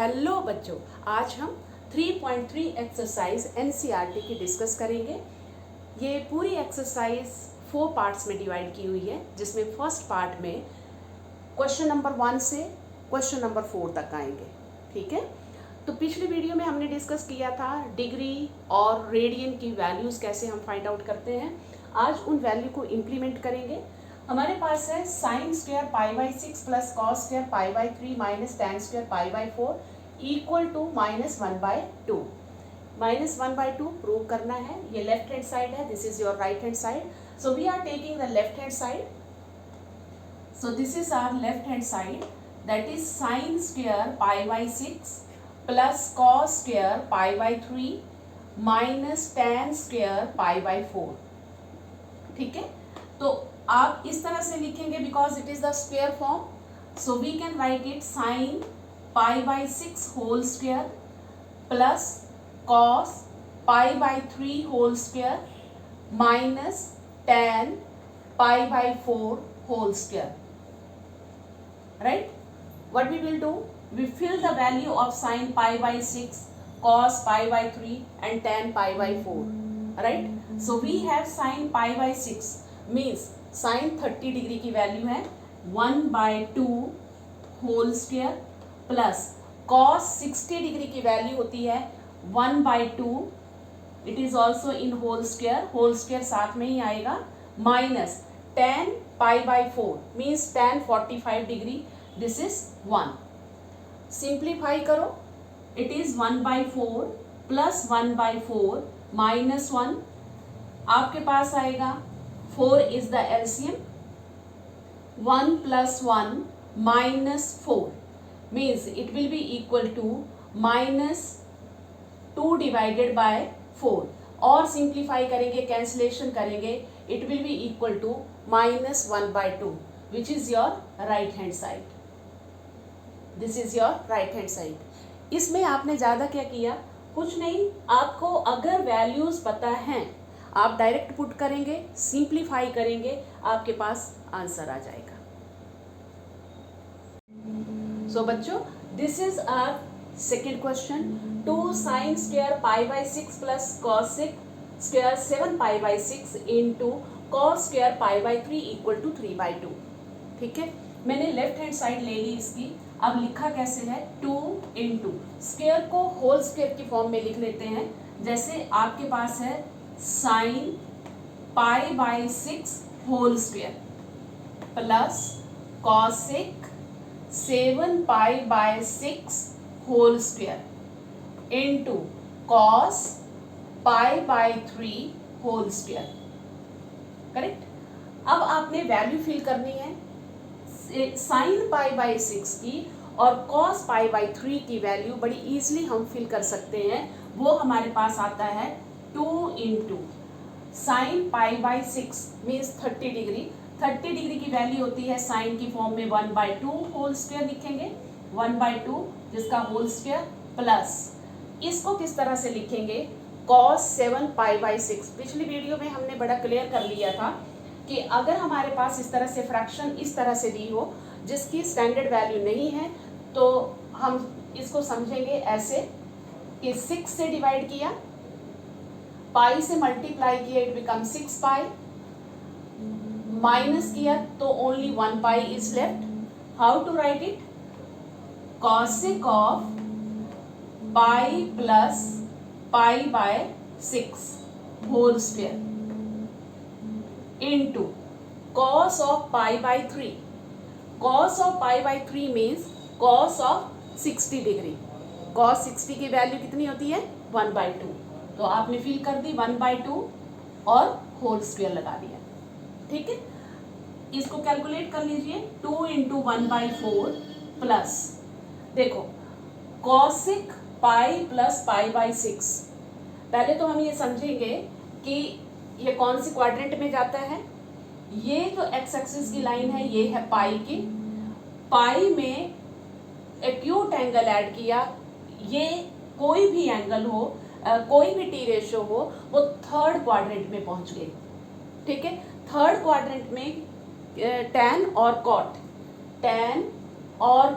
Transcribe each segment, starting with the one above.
Hello बच्चों, आज हम 3.3 एक्सरसाइज एनसीईआरटी की डिस्कस करेंगे। ये पूरी एक्सरसाइज 4 पार्ट्स में डिवाइड की हुई है, जिसमें फर्स्ट पार्ट में क्वेश्चन नंबर 1 से क्वेश्चन नंबर 4 तक आएंगे। ठीक है, तो पिछली वीडियो में हमने डिस्कस किया था डिग्री और रेडियन की वैल्यूज़ कैसे हम फाइंड आउट करते हैं। आज उन वैल्यू को इम्प्लीमेंट करेंगे। हमारे पास है sine square pi by 6 plus cos square pi by 3 minus tan square pi by 4 equal to -1/2। -1/2 prove करना है। ये लेफ्ट हैंड साइड है, this is your right hand side. So we are taking the left hand side. So this is our left hand side, that is sin square pi by 6 plus cos square pi by 3 minus tan square pi by 4. ठीक है, तो आप इस तरह से लिखेंगे because it is the square form. So we can write it sin pi by 6 whole square plus cos pi by 3 whole square minus tan pi by 4 whole square. Right? What we will do? We fill the value of sin pi by 6, cos pi by 3 and tan pi by 4. Right? So we have sin pi by 6 means sin 30 degree की value है 1/2 whole square plus cos 60 degree की value होती है 1/2, it is also in whole square साथ में ही आएगा, minus tan pi by 4 means tan 45 degree, this is 1. Simplify करो, it is 1/4 plus 1/4 minus 1. आपके पास आएगा 4 is the LCM, 1 plus 1 minus 4 means it will be equal to -2 divided by 4. और simplify करेंगे, cancellation करेंगे, it will be equal to -1/2, which is your right hand side. This is your right hand side. इसमें आपने ज़्यादा क्या किया, कुछ नहीं, आपको अगर वैल्यूज़ पता हैं आप डायरेक्ट पुट करेंगे, सिंप्लीफाई करेंगे, आपके पास आंसर आ जाएगा. So बच्चों, this is our second question. 2 sin square pi by 6 plus cos square 7 pi by 6 into cos square pi by 3 equal to 3/2. ठीक है, मैंने लेफ्ट हैंड साइड ले ली इसकी. अब लिखा कैसे है, 2 इंटू स्क्वेयर को होल स्क्वेयर की फॉर्म में लिख लेते हैं. जैसे आपके पास है sine pi by 6 whole square plus cosec 7 pi by 6 whole square into cos pi by 3 whole square. Correct. अब आपने वैल्यू फिल करनी है. साइन पाई बाई 6 की और कॉस पाई बाई 3 की वैल्यू बड़ी इजीली हम फिल कर सकते हैं. वो हमारे पास आता है 2 into sign pi by 6 means 30 degree. 30 degree की वैल्यू होती है साइन की फॉर्म में 1/2 होल स्क्वायर लिखेंगे, 1/2 जिसका होल स्क्वायर प्लस इसको किस तरह से लिखेंगे, cos 7 पाई बाई 6. पिछली वीडियो में हमने बड़ा क्लियर कर लिया था कि अगर हमारे पास इस तरह से फ्रैक्शन इस तरह से दी हो जिसकी स्टैंडर्ड वैल्यू नहीं है, तो हम इसको समझेंगे ऐसे कि 6 से डिवाइड किया, पाई से मल्टीप्लाई किया, इट बिकम 6 पाई, माइनस किया तो only 1 pi is left. How to write it, cosec of pi plus pi by 6 whole square into cos of pi by 3. cos of pi by 3 means cos of 60 degree. cos 60 की value कितनी होती है, 1/2. तो आपने fill कर दी 1/2 और whole square लगा दिया. ठीक है, इसको कैलकुलेट कर लीजिए. 2 इंटू 1/4 प्लस, देखो cosec pi plus pi by 6. पहले तो हम ये समझेंगे कि ये कौन सी क्वाड्रेंट में जाता है. ये जो एक्स एक्सिस की लाइन है ये है पाई की. पाई में एक्यूट एंगल ऐड किया, ये कोई भी एंगल हो, कोई भी टी रेशो हो, वो थर्ड क्वाड्रेंट में पहुंच गई. ठीक है, थर्ड क्वाड्रेंट में टैन और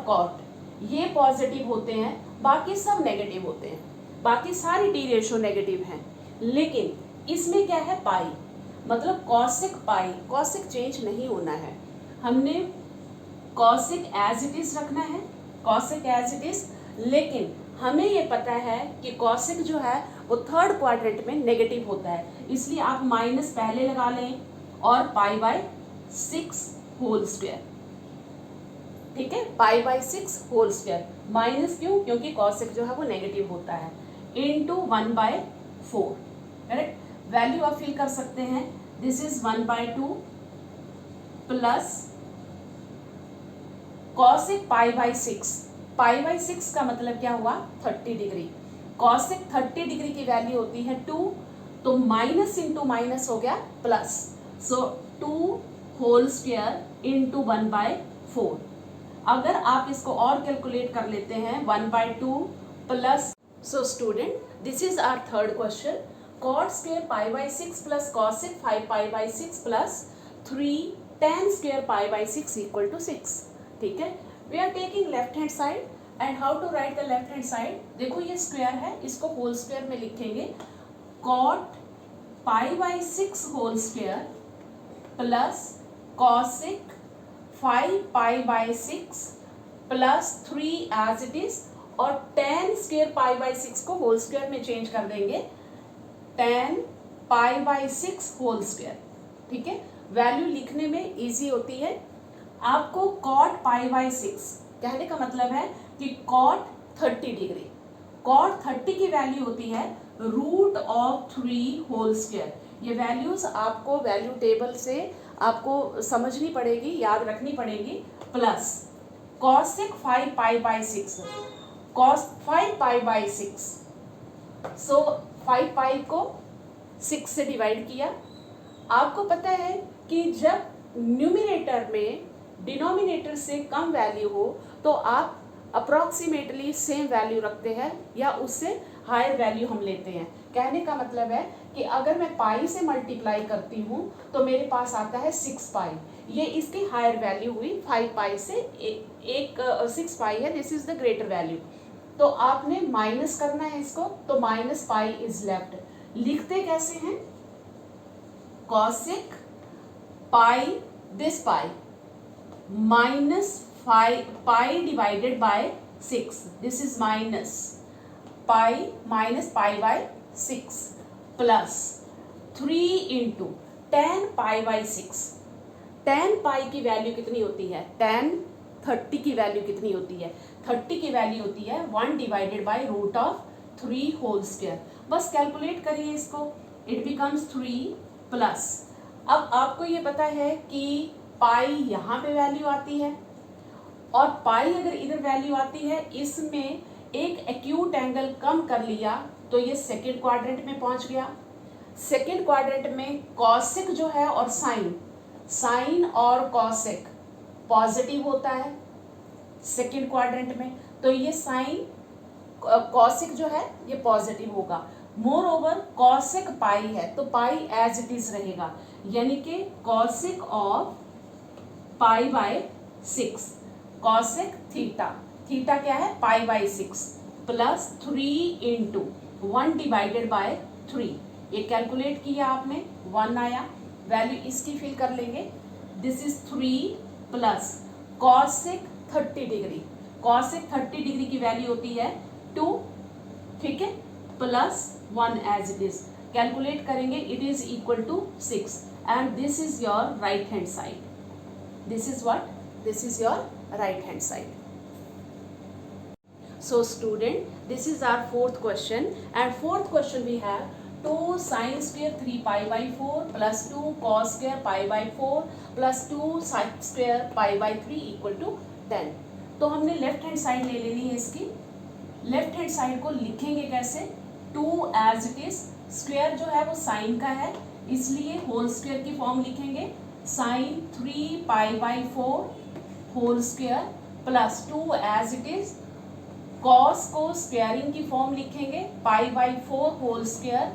कॉट ये पॉजिटिव होते हैं, बाकी सब नेगेटिव होते हैं, बाकी सारी टी रेशो नेगेटिव हैं। लेकिन इसमें क्या है, पाई, मतलब कॉसिक पाई, कॉसिक चेंज नहीं होना है, हमने कॉसिक एज इट इज रखना है, कॉसिक एज इट इज। लेकिन हमें ये पता है कि कॉसिक जो है वो थर्ड क्वाड्रेंट में नेगेटिव होता है, इसलिए आप माइनस पहले लगा लें और पाई बाय 6 होल स्क्वायर, ठीक है, pi by 6 whole square. Minus क्यों, क्योंकि कॉसिक जो है वो नेगेटिव होता है, इनटू 1/4, करेक्ट। वैल्यू आप फिल कर सकते हैं, this is 1/2 plus cosec pi by 6, pi by 6 का मतलब क्या हुआ, 30 डिग्री। कॉसिक 30 डिग्री की वैल्यू होती है 2, तो माइनस इंटू माइनस हो गया plus, so 2 whole square into 1/4। अगर आप इसको और कैलकुलेट कर लेते हैं 1/2 plus, so student this is our third question, cot square pi by 6 plus cosec 5 pi by 6 plus 3 tan square pi by 6 equal to 6, ठीक है। We are taking left hand side and how to write the left hand side, देखो ये square है, इसको whole square में लिखेंगे, cot pi by 6 whole square plus cosec 5 pi by 6 plus 3 as it is, और tan square pi by 6 को whole square में change कर देंगे, tan pi by 6 whole square, ठीक है। वैल्यू लिखने में इजी होती है। आपको कॉट पाई बाय 6 कहने का मतलब है कि कॉट 30 डिग्री, कॉट 30 की वैल्यू होती है रूट ऑफ 3 होल स्क्वायर। ये वैल्यूज आपको वैल्यू टेबल से आपको समझनी पड़ेगी, याद रखनी पड़ेगी, plus cosec 5 pi by 6, cos 5 pi by 6, सो 5 पाई को 6 से डिवाइड किया। आपको पता है कि जब न्यूमिनेटर में डिनोमिनेटर से कम वैल्यू हो तो आप अप्रॉक्सीमेटली सेम वैल्यू रखते हैं या उससे हायर वैल्यू हम लेते हैं। कहने का मतलब है कि अगर मैं पाई से मल्टीप्लाई करती हूँ तो मेरे पास आता है 6 पाई, ये इसकी हायर वैल्यू हुई 5 पाई से, एक 6 पाई है, this is the greater value. तो आपने माइनस करना है इसको, तो माइनस पाई इज लेफ्ट। लिखते कैसे हैं, cosec pi this pi minus 5 pi divided by 6, this is minus pi by 6 plus 3 into tan pi by 6। tan pi की वैल्यू कितनी होती है, tan 30 की वैल्यू कितनी होती है, 30 की वैल्यू होती है 1 divided by root of 3 whole square. बस कैलकुलेट करिए इसको, इट बिकम्स 3 प्लस, अब आपको ये पता है कि पाई यहाँ पे वैल्यू आती है और पाई अगर इधर वैल्यू आती है, इसमें एक एक्यूट एंगल कम कर लिया तो ये सेकेंड क्वाड्रेंट में पहुंच गया। सेकेंड क्वाड्रेंट में कॉसिक जो है और साइन, साइन और कॉसिक पॉजिटिव होता है सेकेंड क्वाड्रेंट में, तो ये साइन कॉसिक जो है ये पॉजिटिव होगा। मोर ओवर कॉसिक पाई है तो पाई एज इट इज रहेगा, यानी कि cosec of pi by 6, cosec theta, theta क्या है pi by 6 plus 3 into 1 divided by 3, ये कैलकुलेट किया आपने 1 आया, वैल्यू इसकी फिल कर लेंगे, this is 3 plus cosec 30 degree, cosec 30 degree की वैल्यू होती है 2, ठीक है, plus 1 as it is, calculate करेंगे, it is equal to 6 and this is your right hand side. This is what? This is your right hand side. So student, this is our fourth question, and fourth question we have 2 sin square 3 pi by 4 plus 2 cos square pi by 4 plus 2 sin square pi by 3 equal to 10। तो हमने left hand side ले लेनी है इसकी। Left hand side को लिखेंगे कैसे, 2 as it is, square जो है वो साइन का है इसलिए होल स्क्वायर की फॉर्म लिखेंगे, sine 3 pi by 4 whole square plus 2 as it is, cos को स्क्वायरिंग की फॉर्म लिखेंगे pi by 4 whole square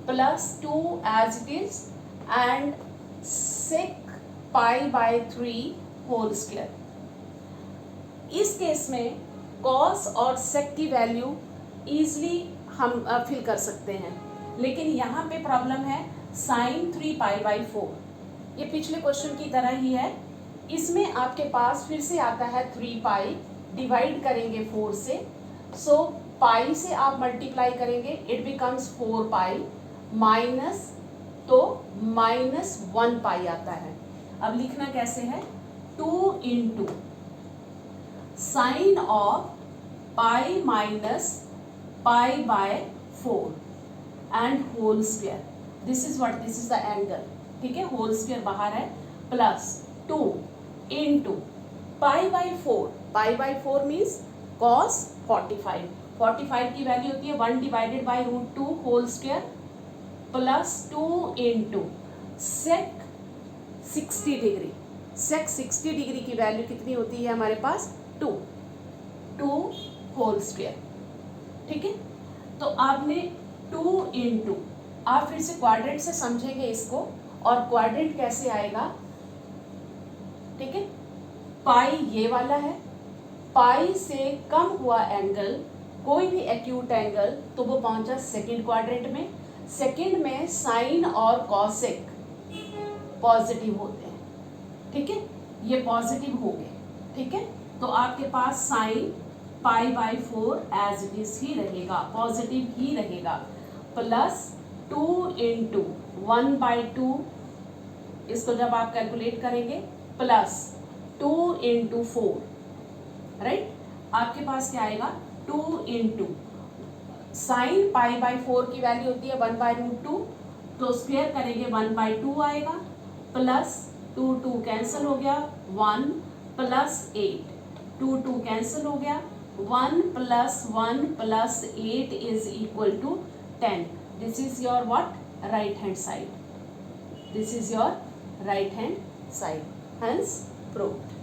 plus 2 as it is and sec pi by 3 whole square. इस केस में कॉस और sec की value easily हम fill कर सकते हैं, लेकिन यहाँ पे प्रॉब्लम है साइन 3π/4। ये पिछले क्वेश्चन की तरह ही है, इसमें आपके पास फिर से आता है 3π, डिवाइड करेंगे 4 से, सो पाई से आप मल्टीप्लाई करेंगे, इट बिकम्स 4π माइनस, तो -1π आता है। अब लिखना कैसे है, 2 into sine of pi minus π/4 and whole square, this is what, this is the angle, ठीक है, होल स्क्वायर बाहर है, प्लस 2 इंटू π/4, π/4 मीन्स cos 45, 45 की वैल्यू होती है 1 divided by √2 whole square, plus 2 into sec 60 degree, sec 60 degree की value कितनी होती है हमारे पास, 2 होल स्क्वायर, ठीक है। तो आपने 2 इंटू, आप फिर से क्वाड्रेंट से समझेंगे इसको, और क्वाड्रेंट कैसे आएगा, ठीक है, पाई ये वाला है, पाई से कम हुआ एंगल, कोई भी एक्यूट एंगल, तो वो पहुंचा सेकंड क्वाड्रेंट में, सेकंड में साइन और कॉसेक पॉजिटिव होते हैं, ठीक है, ये पॉजिटिव हो गए, ठीक है। तो आपके पास साइन π/4 एज इट इज ही रहेगा, पॉजिटिव ही रहेगा, प्लस 2 इंटू 1/2, इसको जब आप कैलकुलेट करेंगे, प्लस 2 इंटू 4, राइट, आपके पास क्या आएगा, 2 इंटू साइन π/4 की वैल्यू होती है 1/√2, तो स्क्वायर करेंगे 1/2 आएगा, प्लस 2 कैंसिल हो गया, 1 प्लस 8, 2 कैंसिल हो गया, 1 plus 1 plus 8 is equal to 10। This is your what, right hand side, this is your right hand side, hence proved.